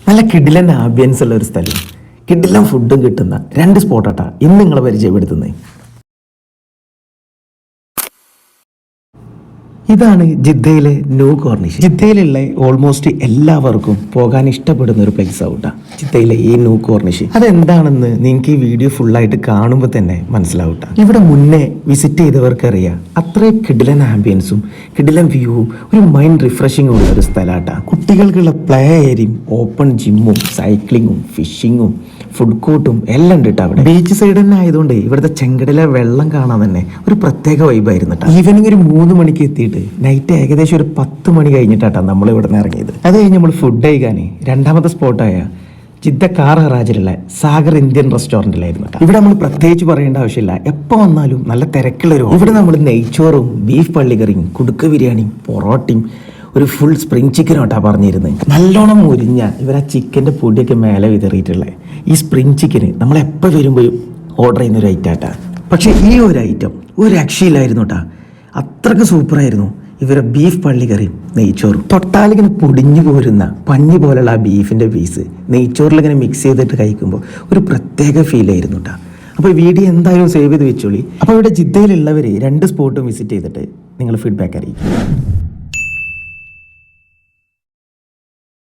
നല്ല കിടിലൻ ആംബിയൻസ് ഉള്ള ഒരു സ്ഥലം, കിടിലൻ ഫുഡും കിട്ടുന്ന 2 സ്പോട്ടാട്ടാ ഇന്ന് നിങ്ങളെ പരിചയപ്പെടുത്തുന്നത്. ഇതാണ് ജിദ്ദയിലെ ന്യൂ കോർണിഷ്. ജിദ്ദയിലുള്ള ഓൾമോസ്റ്റ് എല്ലാവർക്കും പോകാൻ ഇഷ്ടപ്പെടുന്ന ഒരു പ്ലേസ് ആവൂട്ടാ ജിദ്ദയിലെ ഈ ന്യൂ കോർണിഷ്. അതെന്താണെന്ന് നിങ്ങൾക്ക് ഈ വീഡിയോ ഫുള്ളായിട്ട് കാണുമ്പോൾ തന്നെ മനസ്സിലാവൂട്ടാ. ഇവിടെ മുന്നേ വിസിറ്റ് ചെയ്തവർക്കറിയാം അത്രയും കിടിലൻ ആംബിയൻസും കിടിലൻ വ്യൂവും ഒരു മൈൻഡ് റിഫ്രഷിങ്ങും ഉള്ള ഒരു സ്ഥലമാട്ടാ. കുട്ടികൾക്കുള്ള പ്ലേ ഏരിയയും ഓപ്പൺ ജിമ്മും സൈക്ലിങ്ങും ഫിഷിങ്ങും ഫുഡ് കോർട്ടും എല്ലാം ഉണ്ട് കേട്ടോ. അവിടെ ബീച്ച് സൈഡ് തന്നെ ആയതുകൊണ്ട് ഇവിടുത്തെ ചെങ്കടലെ വെള്ളം കാണാൻ തന്നെ ഒരു പ്രത്യേക വൈബായിരുന്നു കേട്ടോ. ഈവനിങ് ഒരു 3 മണിക്ക് എത്തിയിട്ട് നൈറ്റ് ഏകദേശം ഒരു 10 മണി കഴിഞ്ഞിട്ടാണ് നമ്മൾ ഇവിടെ നിന്ന് ഇറങ്ങിയത്. അത് കഴിഞ്ഞ് നമ്മൾ ഫുഡ് കഴിക്കാൻ രണ്ടാമത്തെ സ്പോട്ടായ ജിദ്ദ കാർ ഹറാജിലുള്ള സാഗർ ഇന്ത്യൻ റെസ്റ്റോറൻറ്റിലായിരുന്നു. ഇവിടെ നമ്മൾ പ്രത്യേകിച്ച് പറയേണ്ട ആവശ്യമില്ല, എപ്പോൾ വന്നാലും നല്ല തിരക്കുള്ളൊരു. ഇവിടെ നമ്മൾ നെയ്ച്ചോറും ബീഫ് പള്ളിക്കറിയും കുടുക്ക ബിരിയാണിയും പൊറോട്ടയും ഒരു ഫുൾ സ്പ്രിങ് ചിക്കനോട്ടാ പറഞ്ഞിരുന്നത്. നല്ലോണം മുരിഞ്ഞ ഇവർ ആ ചിക്കൻ്റെ പൊടിയൊക്കെ മേലെ വിതറിയിട്ടുള്ളത്. ഈ സ്പ്രിങ് ചിക്കന് നമ്മളെപ്പോൾ വരുമ്പോഴും ഓർഡർ ചെയ്യുന്ന ഒരു ഐറ്റം ആട്ടാ. പക്ഷേ ഈ ഒരു ഐറ്റം ഒരു രക്ഷയില്ലായിരുന്നു കേട്ടാ, അത്രയ്ക്ക് സൂപ്പറായിരുന്നു. ഇവരെ ബീഫ് പള്ളിക്കറിയും നെയ്ച്ചോറും തൊട്ടാലിങ്ങനെ പൊടിഞ്ഞു പോരുന്ന പഞ്ഞി പോലുള്ള ആ ബീഫിൻ്റെ പീസ് നെയ്ച്ചോറിലിങ്ങനെ മിക്സ് ചെയ്തിട്ട് കഴിക്കുമ്പോൾ ഒരു പ്രത്യേക ഫീലായിരുന്നു കേട്ടോ. അപ്പോൾ വീഡിയോ എന്തായാലും സേവ് ചെയ്ത് വെച്ചോളി. അപ്പോൾ ഇവിടെ ജിദ്ദയിലുള്ളവർ 2 സ്പോട്ടും വിസിറ്റ് ചെയ്തിട്ട് നിങ്ങൾ ഫീഡ്ബാക്ക് അറിയിക്കും.